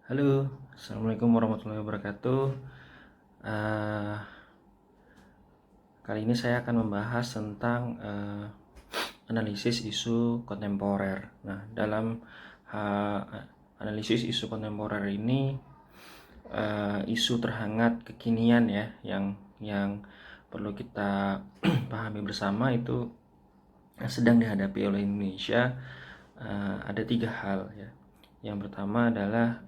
Halo, assalamualaikum warahmatullahi wabarakatuh. Eh, Kali ini saya akan membahas tentang analisis isu kontemporer. Nah, dalam analisis isu kontemporer ini, isu terhangat kekinian ya, yang perlu kita pahami bersama itu sedang dihadapi oleh Indonesia. Ada 3 hal ya. Yang pertama adalah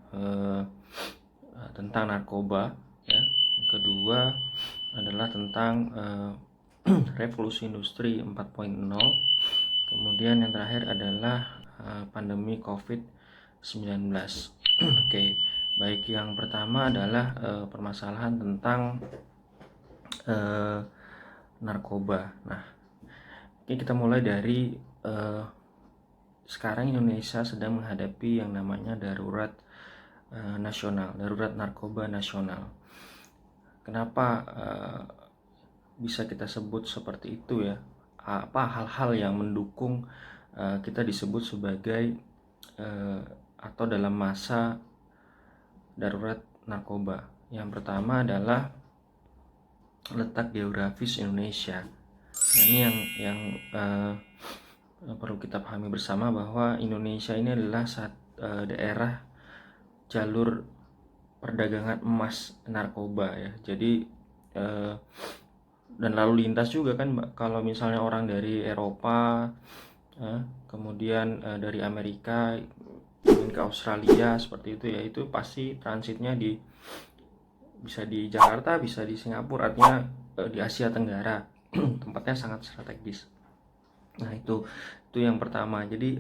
tentang narkoba ya. Yang kedua adalah tentang revolusi industri 4.0. Kemudian yang terakhir adalah pandemi COVID-19. Oke, baik, yang pertama adalah permasalahan tentang narkoba. Nah, oke, kita mulai dari sekarang Indonesia sedang menghadapi yang namanya darurat nasional, darurat narkoba nasional. Kenapa bisa kita sebut seperti itu ya? Apa hal-hal yang mendukung kita disebut sebagai atau dalam masa darurat narkoba? Yang pertama adalah letak geografis Indonesia. Nah, ini yang perlu kita pahami bersama, bahwa Indonesia ini adalah daerah jalur perdagangan emas narkoba ya. Jadi dan lalu lintas juga kan, kalau misalnya orang dari Eropa, kemudian dari Amerika ingin ke Australia seperti itu ya, itu pasti transitnya bisa di Jakarta, bisa di Singapura, artinya di Asia Tenggara. Tempatnya sangat strategis. Nah, itu yang pertama. Jadi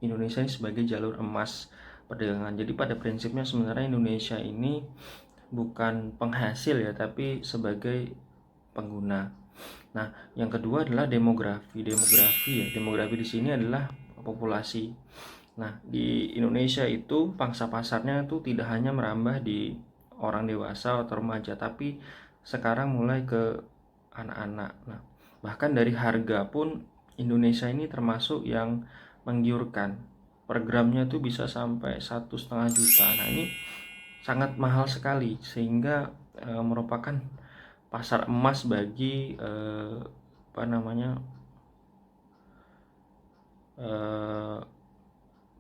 Indonesia ini sebagai jalur emas perdagangan. Jadi pada prinsipnya sebenarnya Indonesia ini bukan penghasil ya, tapi sebagai pengguna. Nah, yang kedua adalah demografi ya. Demografi di sini adalah populasi. Nah, di Indonesia itu pangsa pasarnya itu tidak hanya merambah di orang dewasa atau remaja, tapi sekarang mulai ke anak-anak. Nah, bahkan dari harga pun Indonesia ini termasuk yang menggiurkan. Per gramnya tuh bisa sampai 1,5 juta. Nah, ini sangat mahal sekali, sehingga merupakan pasar emas bagi apa namanya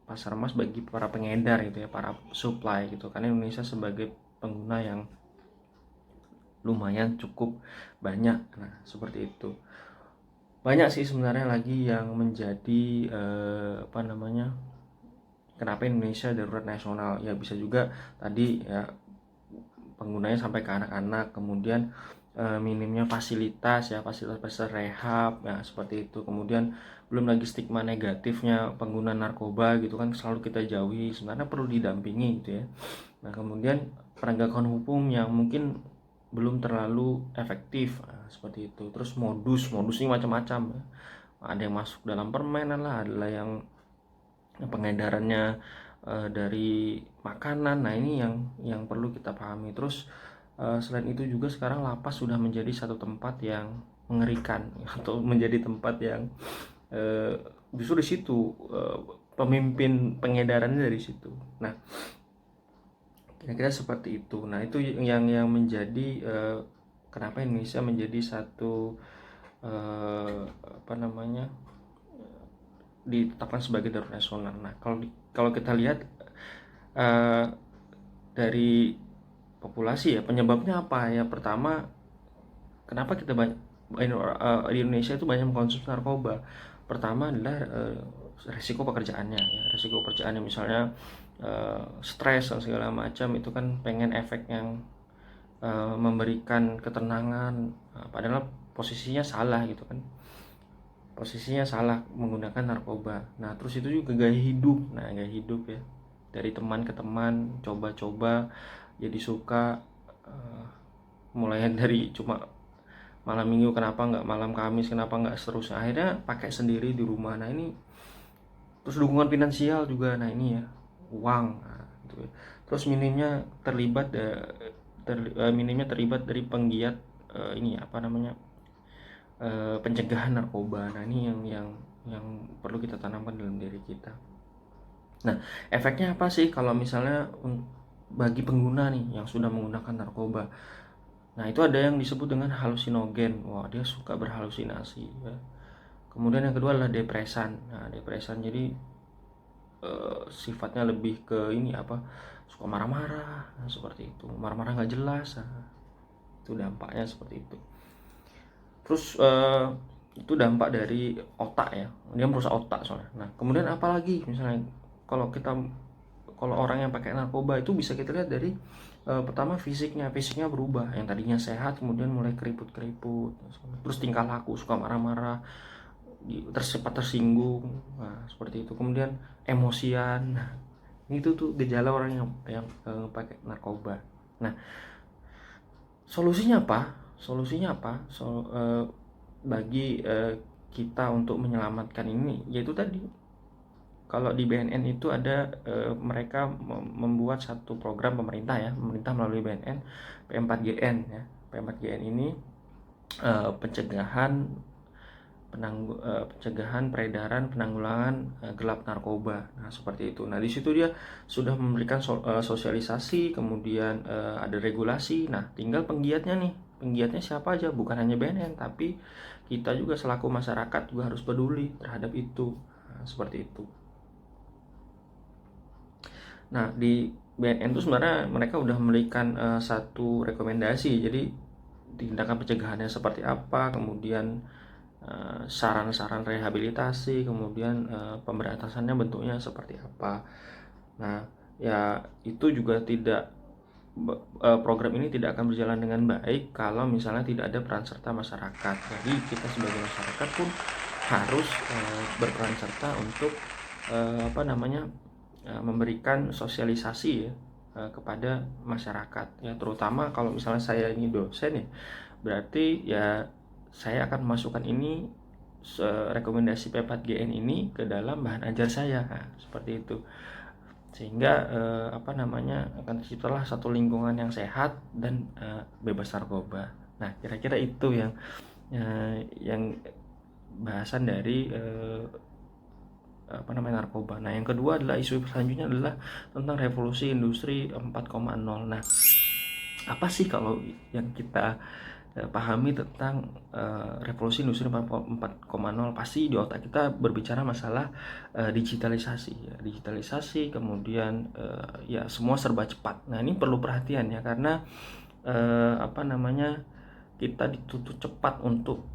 pasar emas bagi para pengedar gitu ya, para supply gitu. Karena Indonesia sebagai pengguna yang lumayan cukup banyak. Nah, seperti itu. Banyak sih sebenarnya lagi yang menjadi kenapa Indonesia darurat nasional ya. Bisa juga tadi ya, penggunanya sampai ke anak-anak, kemudian minimnya fasilitas ya, fasilitas rehab ya, seperti itu. Kemudian belum lagi stigma negatifnya pengguna narkoba gitu kan, selalu kita jauhi, sebenarnya perlu didampingi gitu ya. Nah, kemudian penegakan hukum yang mungkin belum terlalu efektif, seperti itu. Terus modusnya macam-macam ya. Ada yang masuk dalam permainan lah, adalah yang pengedarannya dari makanan. Nah, ini yang perlu kita pahami. Terus selain itu juga sekarang lapas sudah menjadi satu tempat yang mengerikan atau menjadi tempat yang justru di situ pemimpin pengedarannya dari situ. Nah, kira-kira seperti itu. Nah, itu yang menjadi kenapa Indonesia menjadi satu ditetapkan sebagai darurat nasional. Nah, kalau kita lihat dari populasi ya, penyebabnya apa ya? Pertama, kenapa kita di Indonesia itu banyak mengkonsumsi narkoba? Pertama adalah resiko pekerjaannya ya. Resiko pekerjaannya misalnya stres dan segala macam, itu kan pengen efek yang memberikan ketenangan, padahal posisinya salah gitu kan. Posisinya salah menggunakan narkoba. Nah, terus itu juga gaya hidup. Nah, gaya hidup ya, dari teman ke teman, coba-coba jadi suka, mulai dari cuma malam minggu, kenapa nggak malam Kamis, kenapa nggak seterusnya, akhirnya pakai sendiri di rumah. Nah, ini terus dukungan finansial juga. Nah, ini ya, uang. Nah, gitu ya. Terus minimnya terlibat dari penggiat pencegahan narkoba. Nah, ini yang perlu kita tanamkan dalam diri kita. Nah, efeknya apa sih kalau misalnya bagi pengguna nih yang sudah menggunakan narkoba? Nah, itu ada yang disebut dengan halusinogen. Wah, dia suka berhalusinasi ya. Kemudian yang kedua adalah depresan. Nah, depresan jadi sifatnya lebih ke ini apa? Suka marah-marah, nah, seperti itu. Marah-marah nggak jelas. Nah, itu dampaknya seperti itu. Terus itu dampak dari otak ya, dia merusak otak soalnya. Nah, kemudian apalagi misalnya kalau orang yang pakai narkoba itu bisa kita lihat dari pertama fisiknya berubah, yang tadinya sehat kemudian mulai keriput-keriput, terus tingkah laku suka marah-marah, cepat tersinggung, nah, seperti itu. Kemudian emosian. Nah, itu tuh gejala orang yang pakai narkoba. Nah, solusinya apa? Bagi kita untuk menyelamatkan ini, yaitu tadi, kalau di BNN itu ada mereka membuat satu program pemerintah melalui BNN, P4GN ya. P4GN ini pencegahan peredaran penanggulangan gelap narkoba. Nah, seperti itu. Nah, di situ dia sudah memberikan sosialisasi, kemudian ada regulasi. Nah, tinggal penggiatnya nih. Penggiatnya siapa aja? Bukan hanya BNN, tapi kita juga selaku masyarakat juga harus peduli terhadap itu. Nah, seperti itu. Nah, di BNN itu sebenarnya mereka udah memberikan satu rekomendasi. Jadi tindakan pencegahannya seperti apa, kemudian saran-saran rehabilitasi, kemudian pemberantasannya bentuknya seperti apa. Nah, ya itu juga program ini tidak akan berjalan dengan baik kalau misalnya tidak ada peran serta masyarakat. Jadi kita sebagai masyarakat pun harus berperan serta untuk memberikan sosialisasi ya kepada masyarakat ya, terutama kalau misalnya saya ini dosen ya, berarti ya saya akan memasukkan ini rekomendasi P4GN ini ke dalam bahan ajar saya. Nah, seperti itu, sehingga akan terciptalah satu lingkungan yang sehat dan bebas narkoba. Nah, kira-kira itu yang bahasan dari narkoba. Nah, yang kedua adalah isu selanjutnya adalah tentang revolusi industri 4.0. Nah, apa sih kalau yang kita pahami tentang revolusi industri 4.0? Pasti di otak kita berbicara masalah digitalisasi, kemudian ya semua serba cepat. Nah, ini perlu perhatian ya, karena kita dituntut cepat untuk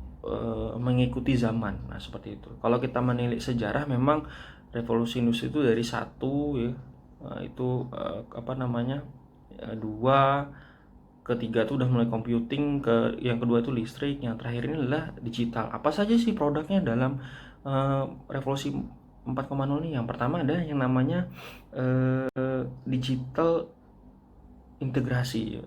mengikuti zaman. Nah, seperti itu. Kalau kita menilik sejarah, memang revolusi industri itu dari satu ya, itu dua, ketiga tuh udah mulai computing, yang kedua itu listrik, yang terakhir ini adalah digital. Apa saja sih produknya dalam revolusi 4.0 ini? Yang pertama ada yang namanya digital integrasi.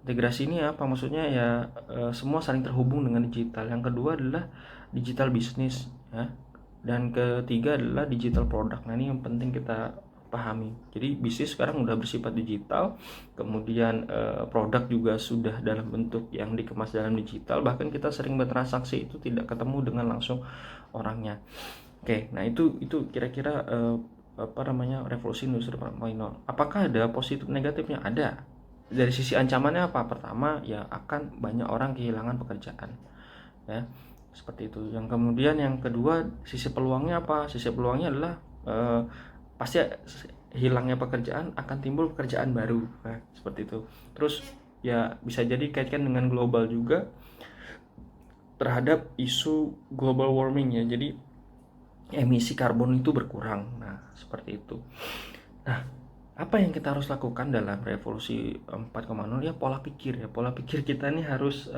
Integrasi ini apa maksudnya ya? Semua saling terhubung dengan digital. Yang kedua adalah digital bisnis ya. Dan ketiga adalah digital product. Nah, ini yang penting kita pahami. Jadi bisnis sekarang udah bersifat digital, kemudian produk juga sudah dalam bentuk yang dikemas dalam digital. Bahkan kita sering bertransaksi itu tidak ketemu dengan langsung orangnya. Oke, nah itu kira-kira revolusi industri 4.0. Apakah ada positif negatifnya? Ada. Dari sisi ancamannya apa? Pertama, ya akan banyak orang kehilangan pekerjaan. Ya, seperti itu. Yang kemudian yang kedua, sisi peluangnya apa? Sisi peluangnya adalah pasti hilangnya pekerjaan, akan timbul pekerjaan baru. Nah, seperti itu. Terus ya bisa jadi kaitkan dengan global juga terhadap isu global warming ya. Jadi emisi karbon itu berkurang. Nah, seperti itu. Nah, apa yang kita harus lakukan dalam revolusi 4.0 ya? Pola pikir kita ini harus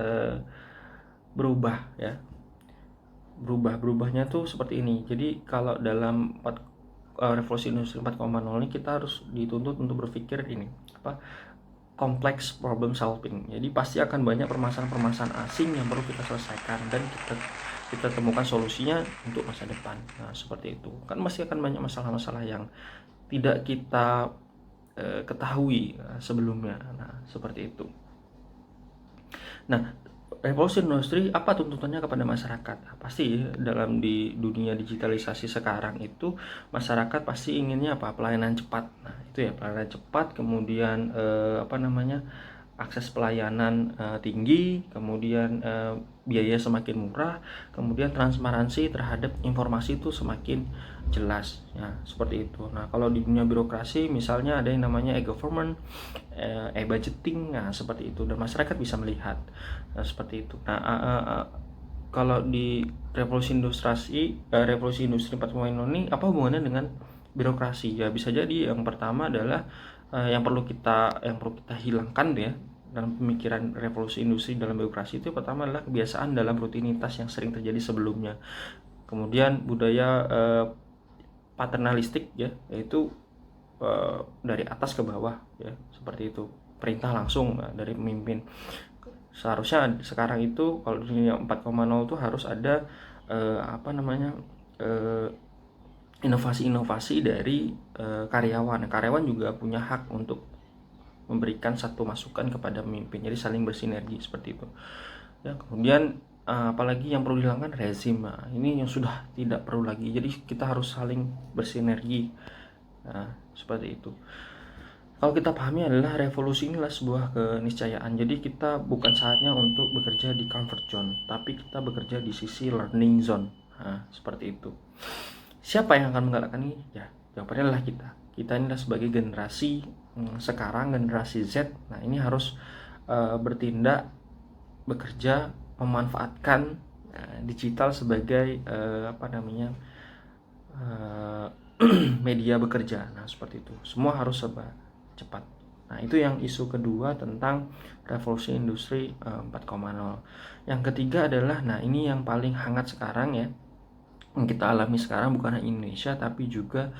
berubah ya. Berubahnya tuh seperti ini. Jadi kalau dalam revolusi industri 4.0 ini kita harus dituntut untuk berpikir ini kompleks problem solving. Jadi pasti akan banyak permasalahan-permasalahan asing yang perlu kita selesaikan dan kita temukan solusinya untuk masa depan. Nah, seperti itu. Kan masih akan banyak masalah-masalah yang tidak kita ketahui sebelumnya. Nah, seperti itu. Nah, revolusi industri apa tuntutannya kepada masyarakat? Pasti dalam di dunia digitalisasi sekarang itu masyarakat pasti inginnya apa? Pelayanan cepat. Nah, itu ya pelayanan cepat, kemudian akses pelayanan tinggi, kemudian biaya semakin murah, kemudian transparansi terhadap informasi itu semakin jelas ya, seperti itu. Nah, kalau di dunia birokrasi misalnya ada yang namanya e-government, e-budgeting, nah seperti itu, dan masyarakat bisa melihat seperti itu. Nah, kalau di revolusi industri 4.0 ini apa hubungannya dengan birokrasi? Ya bisa jadi yang pertama adalah yang perlu kita hilangkan ya dalam pemikiran revolusi industri dalam birokrasi itu, pertama adalah kebiasaan dalam rutinitas yang sering terjadi sebelumnya. Kemudian budaya paternalistik ya, yaitu dari atas ke bawah ya, seperti itu, perintah langsung dari pemimpin. Seharusnya sekarang itu kalau dunia 4.0 itu harus ada inovasi-inovasi dari karyawan. Karyawan juga punya hak untuk memberikan satu masukan kepada pemimpin, jadi saling bersinergi seperti itu ya. Kemudian apalagi yang perlu dihilangkan, rezim. Nah, ini yang sudah tidak perlu lagi, jadi kita harus saling bersinergi. Nah, seperti itu. Kalau kita pahami adalah revolusi inilah sebuah keniscayaan. Jadi kita bukan saatnya untuk bekerja di comfort zone, tapi kita bekerja di sisi learning zone. Nah, seperti itu. Siapa yang akan menggalakkan ini? Ya, jawabannya adalah kita. Kita inilah sebagai generasi sekarang, generasi Z. Nah, ini harus bertindak, bekerja, memanfaatkan digital sebagai media bekerja. Nah, seperti itu. Semua harus serba cepat. Nah, itu yang isu kedua tentang revolusi industri 4.0. Yang ketiga adalah, nah ini yang paling hangat sekarang ya, yang kita alami sekarang bukan hanya Indonesia tapi juga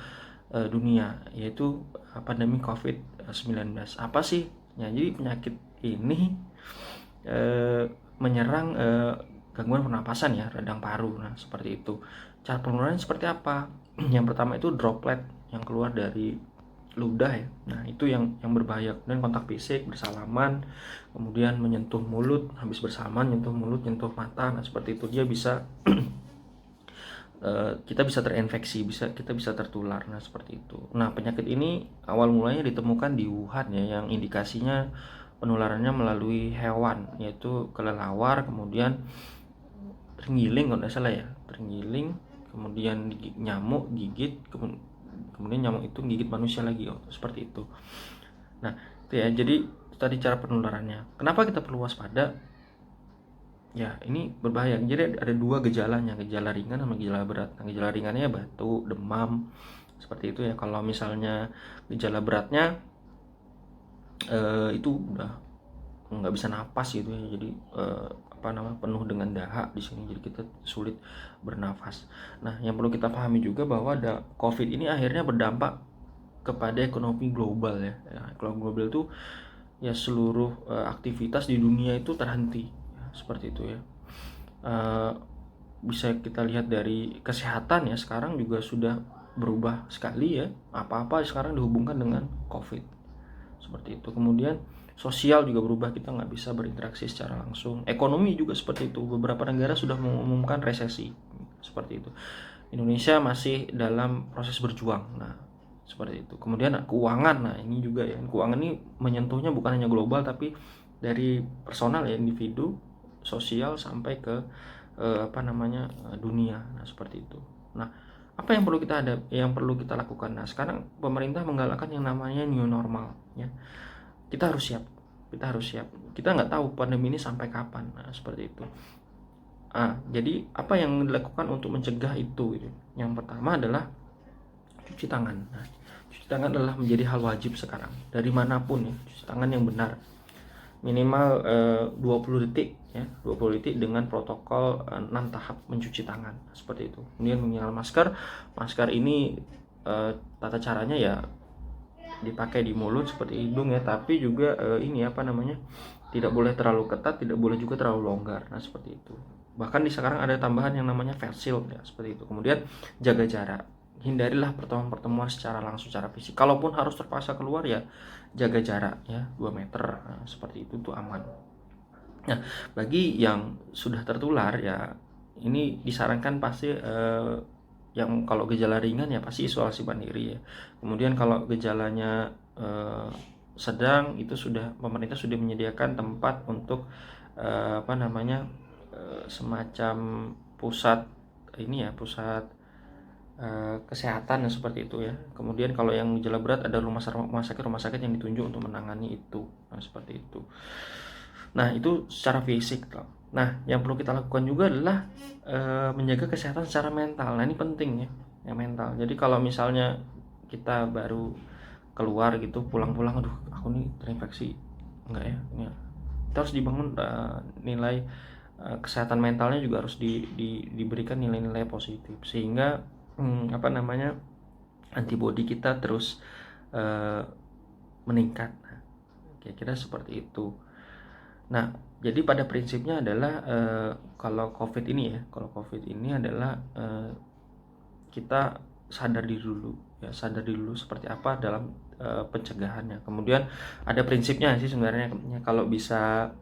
dunia, yaitu pandemi COVID-19. Apa sih? Ya, jadi penyakit ini menyerang gangguan pernapasan ya, radang paru. Nah, seperti itu. Cara penularannya seperti apa? Yang pertama itu droplet yang keluar dari ludah ya. Nah, itu yang berbahaya. Kemudian kontak fisik, bersalaman, kemudian menyentuh mulut, habis bersalaman nyentuh mulut, nyentuh mata. Nah, seperti itu, dia bisa kita bisa terinfeksi, kita bisa tertular. Nah, seperti itu. Nah, penyakit ini awal mulanya ditemukan di Wuhan ya, yang indikasinya penularannya melalui hewan, yaitu kelelawar, kemudian terenggiling kalau tidak salah ya, terenggiling, kemudian nyamuk gigit, kemudian nyamuk itu gigit manusia lagi, seperti itu. Nah, itu ya, jadi tadi cara penularannya. Kenapa kita perlu waspada? Ya, ini berbahaya. Jadi ada dua gejalanya, gejala ringan sama gejala berat. Nah, gejala ringannya batuk, demam, seperti itu ya. Kalau misalnya gejala beratnya itu udah nggak bisa napas gitu ya. Jadi penuh dengan dahak di sini, jadi kita sulit bernafas. Nah, yang perlu kita pahami juga bahwa ada COVID ini akhirnya berdampak kepada ekonomi global ya. Ekonomi global itu ya seluruh aktivitas di dunia itu terhenti ya, seperti itu ya. Bisa kita lihat dari kesehatan ya, sekarang juga sudah berubah sekali ya. Apa-apa sekarang dihubungkan dengan COVID, seperti itu. Kemudian sosial juga berubah, kita nggak bisa berinteraksi secara langsung. Ekonomi juga seperti itu, beberapa negara sudah mengumumkan resesi, seperti itu. Indonesia masih dalam proses berjuang. Nah, seperti itu. Kemudian keuangan, nah ini juga ya, keuangan ini menyentuhnya bukan hanya global tapi dari personal ya, individu, sosial, sampai ke dunia. Nah, seperti itu. Nah, apa yang perlu kita lakukan? Nah, sekarang pemerintah menggalakkan yang namanya new normal ya. Kita harus siap. Kita nggak tahu pandemi ini sampai kapan. Nah, seperti itu. Jadi apa yang dilakukan untuk mencegah itu? Yang pertama adalah cuci tangan. Nah, cuci tangan adalah menjadi hal wajib sekarang, dari manapun ya. Cuci tangan yang benar, minimal 20 detik ya, 20 detik dengan protokol 6 tahap mencuci tangan, seperti itu. Kemudian menggunakan masker ini tata caranya ya dipakai di mulut seperti hidung ya, tapi juga tidak boleh terlalu ketat, tidak boleh juga terlalu longgar. Nah, seperti itu. Bahkan di sekarang ada tambahan yang namanya face shield ya, seperti itu. Kemudian jaga jarak, hindarilah pertemuan secara langsung, secara fisik. Kalaupun harus terpaksa keluar ya jaga jarak ya 2 meter. Nah, seperti itu tuh aman. Nah, bagi yang sudah tertular ya ini disarankan pasti yang kalau gejala ringan ya pasti isolasi mandiri ya. Kemudian kalau gejalanya sedang itu pemerintah sudah menyediakan tempat untuk semacam pusat ini ya, pusat kesehatan yang seperti itu ya. Kemudian kalau yang gejala berat ada rumah sakit yang ditunjuk untuk menangani itu. Nah, seperti itu. Nah, itu secara fisik toh. Nah, yang perlu kita lakukan juga adalah menjaga kesehatan secara mental. Nah, ini penting ya, yang mental. Jadi kalau misalnya kita baru keluar gitu, pulang-pulang, aduh, aku nih terinfeksi, enggak ya? Ini kita harus dibangun nilai kesehatan mentalnya juga harus diberikan nilai-nilai positif sehingga antibodi kita terus uh, meningkat. Nah, kira-kira seperti itu. Nah, jadi pada prinsipnya adalah kalau COVID ini adalah kita sadar diri dulu ya, sadar diri dulu seperti apa dalam pencegahannya. Kemudian ada prinsipnya sih sebenarnya, kalau bisa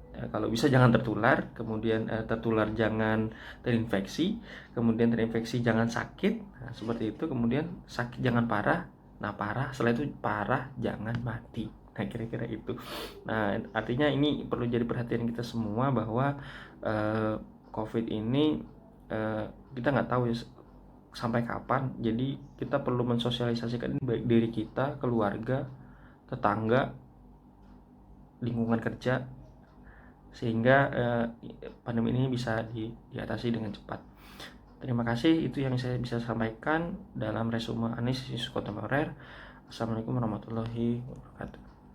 jangan tertular, kemudian tertular jangan terinfeksi, kemudian terinfeksi jangan sakit, nah, seperti itu, kemudian sakit jangan parah, nah parah setelah itu parah jangan mati. Nah, kira-kira itu. Nah, artinya ini perlu jadi perhatian kita semua bahwa COVID ini kita nggak tahu ya sampai kapan. Jadi kita perlu mensosialisasikan baik diri kita, keluarga, tetangga, lingkungan kerja, sehingga pandemi ini bisa diatasi dengan cepat. Terima kasih, itu yang saya bisa sampaikan dalam resume Anies Isu Kontemporer. Assalamualaikum warahmatullahi wabarakatuh.